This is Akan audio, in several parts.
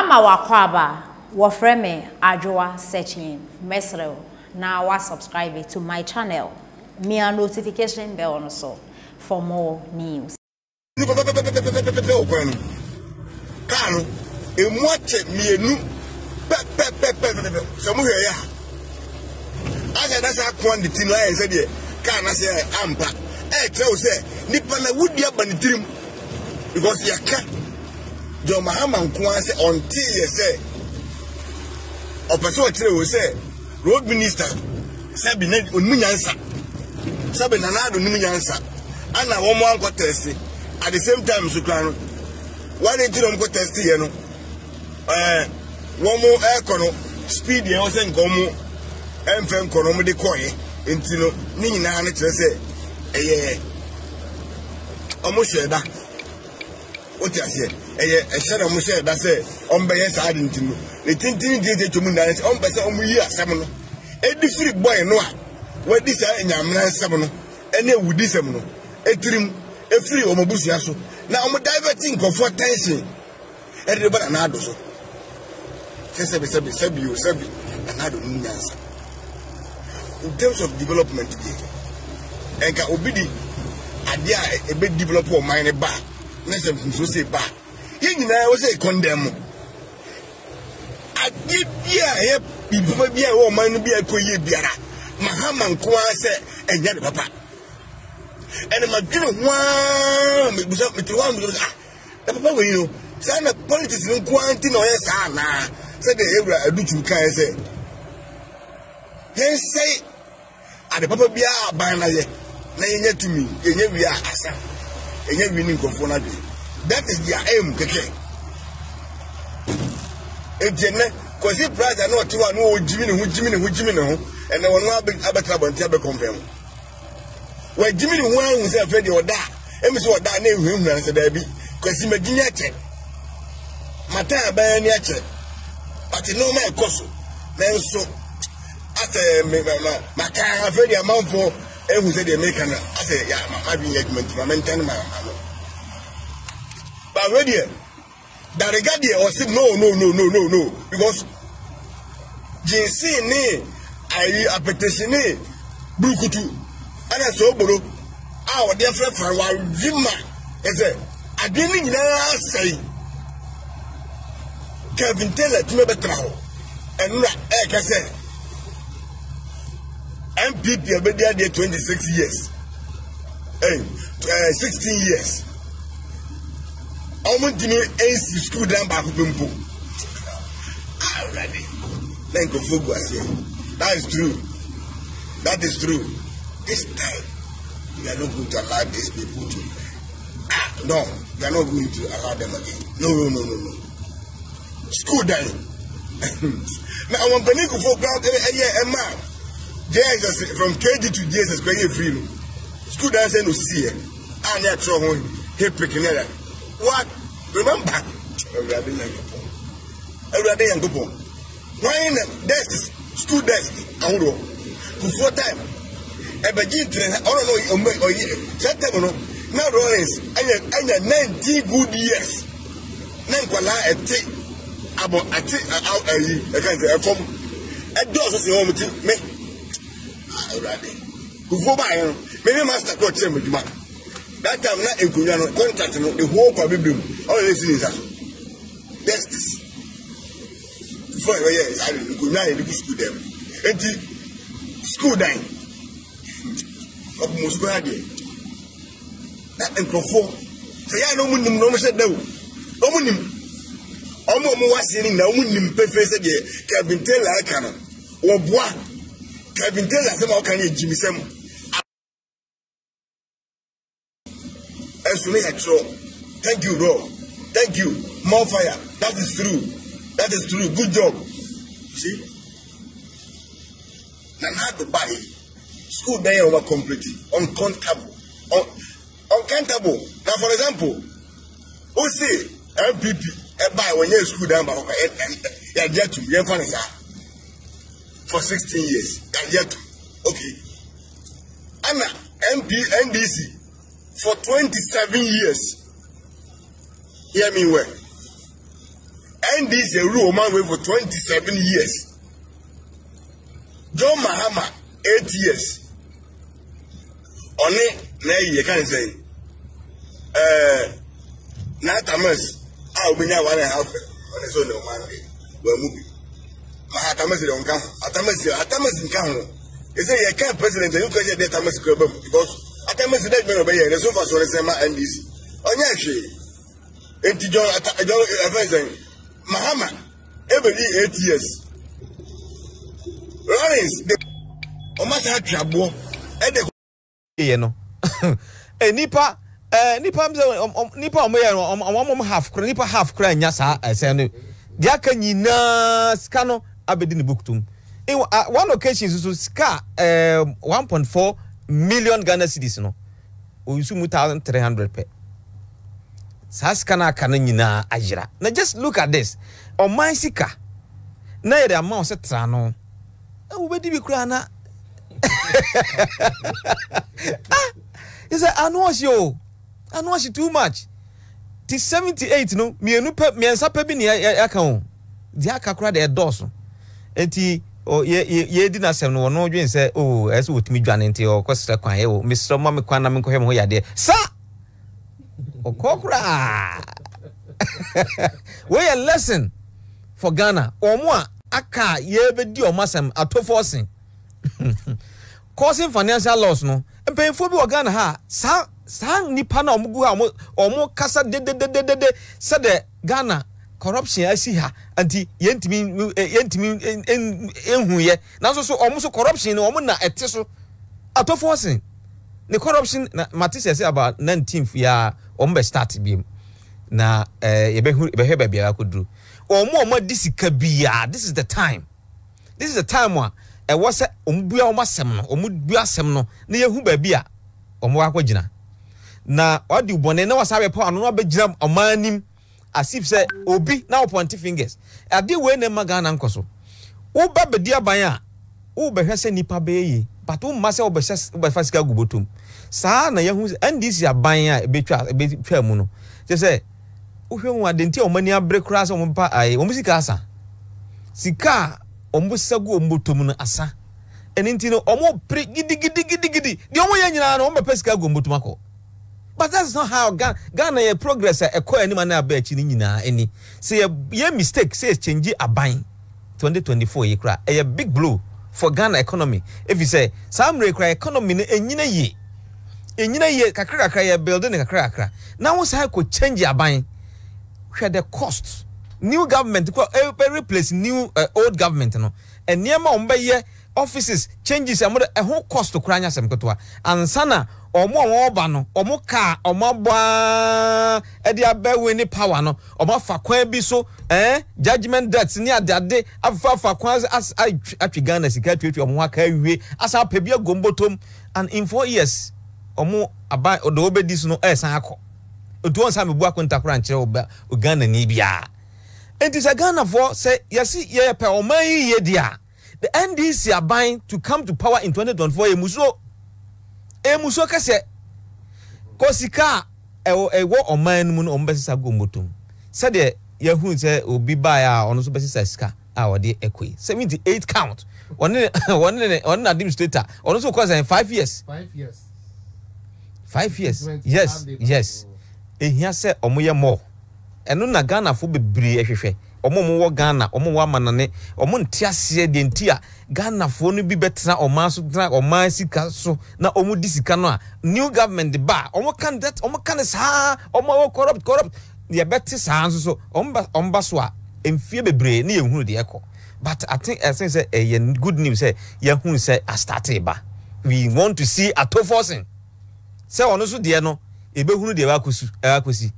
Mama wakwaba wafreme Addo searching mesrel now wa subscribe to my channel. Me a notification bell also for more news. Kanu emwache mienu somu ya aja da sa kwandi tinu ayen se de kana se ampa tell say nipa na wudi abanitirim because yaka jo mahama nko say until you say opeso tire we say road minister sabi na onmunyansa sabi na na do onmunyansa ana wo mo anko test at the same time so kanu why did you go test here no one more air kono speed ye o se nkomo emfe nkono mo de koye enti no ni nyina na kire se omo sheda oti ase sheda omo sheda se ombe ye sa adi ntinu ne tintini je tomu na se ombe se omo yi asem no edi free boy no a wadi sa enyamna asem no ene wudi sem no etirim efiri omo busia so na omo diverting comfort tension edi ba na ado so sebi na ado nyansa in terms of development enka obidi ade a ebe develop o mine ba na se so say ba ye nyina wo say condemn ade bia ye bibo bia wo mine bia koye biara mahama nko ase enya de papa ene madwene hwa me busa me tiwa me da papa we you say na politics nko anti na o ye sa na say the ewra adutu kan say he say ade papa bia aban na ye na yenya tumi yenya wi asa yenya wi ni nkofo na de that is their aim keke ejene Kwasi Pratt na otiwa no ojimi ne ho ene wono abeka bonti abe confirm we jimi ne ho anhu se afa de oda emi se oda na ehunhun na se da bi Kwasi magini ache mata ba ni ache ati no ma ekoso na nso ate maka afa de amanfo ehun se de make na ase ya ma bi engagement ma maintain ma ba ready that regard there or say no because jinsi ni ayi apetition ni bukutu ana so boro a wo de frefra wa wima eze ade ni nyina sai Kevin Taylor to me betra ho enura ka say MPP abedi ade 26 years 16 years almost didn't AC school down back up in pool. Already. Then go for Kwasi. That is true. That is true. This time, we are not going to allow these people to. No, we are not going to allow them again. No. School down. Now, I want to go for ground a man. Jesus from KG to Jesus, going free. School down saying no see. And that's wrong. He picking it up. What? Remember? Every day, when desk, school desk, I will go. For time, I begin to, I don't know, September, now, Rollins, and 90 good years. Nankwala, a take about a take out a kind of form. A dozen of home to me. Already. Before buying, maybe master got same with you. That time na enkunyano contract no the whole problem all listen is that justice for yes I enkunyano the school them enti school dying up most go ade that enkofo say ya no munim no say dawo o munim omo wase ni na o munim pefe say de Kevin Taylor aka no wo boa Kevin Taylor say ma o kan ye jimisem thank you, bro. Thank you. More fire. That is true. Good job. See? Now, how to buy school day over completely. Uncountable. Uncountable. Now, for example, who say MPP, buy when you're school down, you're yet to be for 16 years. You're yet to. Okay. Anna, NDC. For 27 years, hear me well. And this a rule man for 27 years. John Mahama 8 years. Only now you can say not Thomas. I'll be now 1.5 on his own man. Well, movie. Thomas don't come. Thomas in come. They say you can't president and you can get Thomas because Thomas is dead man obey and so far so the same and this. On your shade. And John advising Mahama every 8 years. Lawrence, the Omasa Trabo, and the no. Nipa half cry nyasa send dia kan nyina ska no abedi buktum in one occasion so ska 1.4 million Ghana cedis no o yusu 1300 pe saska na kan nyina ajira now just look at this on my sika na yede amount se tra no obedi bi kura na he said, I know you too much. T 78 no, me ensa pe bi ne aka ho. Di aka kra de doso. Enti o ye di na sem no no dwen se o ese wotimi dwane enti o kwesere kwan ye o Mr. Mama kwan na me ko hem ho yade. Sa! O kokra. We a lesson for Ghana. Omo a aka ye be di o masem atoforcing. Causing financial loss no. Mpemfo bi Ghana ha sa nipa na omugu ha omo kasa de said the Ghana corruption asi ha anti yentimi enhuye na so omo so corruption no omo na ete so atoforcing the corruption na matise say about 19th ya omo be start bi na ye be be bia koduru omo disika bia this is the time wa e was ombua omasem no omubua asem no na yehu ba bia omo akogina na odi ubone na wasabe pa anu abegina omanim as if say obi na point fingers ade we na magana nkoso wo ba bedi aban a wo be hwese nipa be yi but wo ma se wo be fasika gubotom saa na yehu ndc aban a betwa mu no say wo hwemu adenti omani abre kura so mo pa ai omo sika asa sika ombo sagu ombotom no asa eninti no omo pre gidi di omo ye nyina no omo pesika go ombotom akọ but that's not how Ghana ye progress e ko ani man aba achi ni nyina eni say ye mistake say change aban 2024 ye kra a big blow for Ghana economy if you say some rekra economy no enyina ye kakra ye building kakra now we say ko change aban where the cost new government replace new old government no and niema omba ye offices changes amode ho cost to kranya sem kotwa ansana omo oba no omo ka omo bwa e dia be we ni power no omo fa kwan bi so judgment debts ni adade afa kwan as atwi Ghana sika twetwe omo aka wie asa pa bia gombotom and in 4 years omo aba odo obedis no san akọ otu on sa mebu akonta kra nkyere o Ghana ni bia. It is a Ghana for say yes ye pe oman ye dia the NDC are buying to come to power in 2024 emuso kase kosika wo oman mu no ombesisa gombotom said the yahu say obi buy a ono so besisa sika a wode ekwe 78 count one administrator ono so cause 5 years 5 years yes ehia say omoye more eno na Ghana fo bebre ehwehwe omo wo Ghana omo wo amanane omo ntiase de ntia Ghana fo no bi betena oman so tena oman sika so na omo disika no a new government ba omo kan that omo kan sa omo wo corrupt ye beti sa so omba so a emfie bebre na yehunu de ekọ but I think say good news say yehunu say I started ba we want to see atoforcing say ono so de no ebehunu de akosi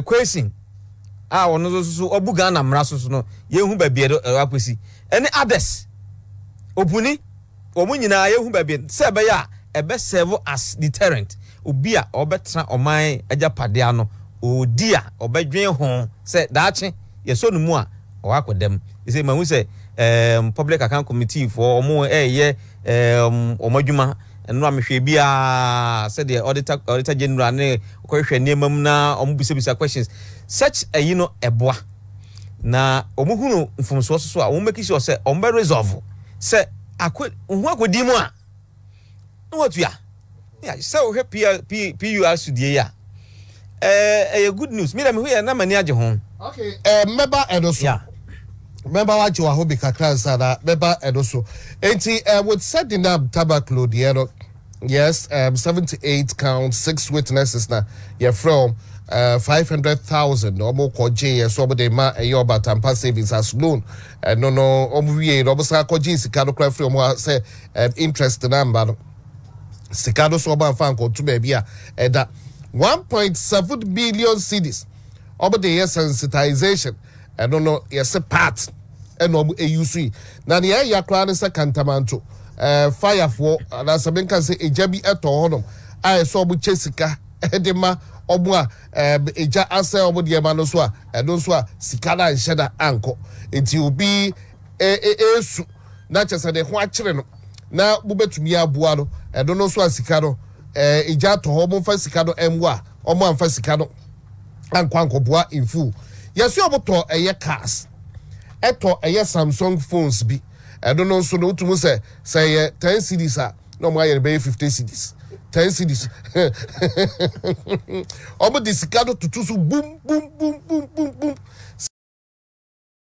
Kwasi ono so obuga na mra so no yehu babie do akwesi any others opuni omu nyina yehu babie se be ya ebe serve as deterrent obi a obetra oman ajapade ano odi a obedwen ho se daache yeso no mu a owakodem say mahu say public account committee for omo omadwuma eno amhwe bia said the auditor general ne ko hwe niemam na ombisa questions such a eboa na omuhunu mfumso so a wo make sure say on be resolve say hu akodi mu a no watua yeah say o he PUR die ya good news me hu ya na mani age ho okay member edoso yeah member wa jiwa ho bi kakra sada member edoso enti with setting up tobacco the yes 78 counts 6 witnesses na you're from 500,000 omo koje yes obo de ma eyo batampa savings as loan no omo wie obo sa koje sika no kra free omo say interest number no sika no so obo fan ko to be a eda 1.7 billion cedis obo de yes sensitization no yes part omo use na ne ya kra ne sekantamanto fire for na saben kan say ejabi eto honom ai so obo chesika edema omo a eja ase omo de ma no so a edo so a sikala nheda anko enti obi esu na chese de ho akire no na bubetumi aboa no edo no so a sika no eja to ho mo fa sika no emwa omo amfa sika no anko boa in full yes omo to eye cars eto eye Samsung phones bi edo no so no utumu say 10 cedis a no mo aye be 50 cedis 10 cedis omo discard to boom boom boom boom boom boom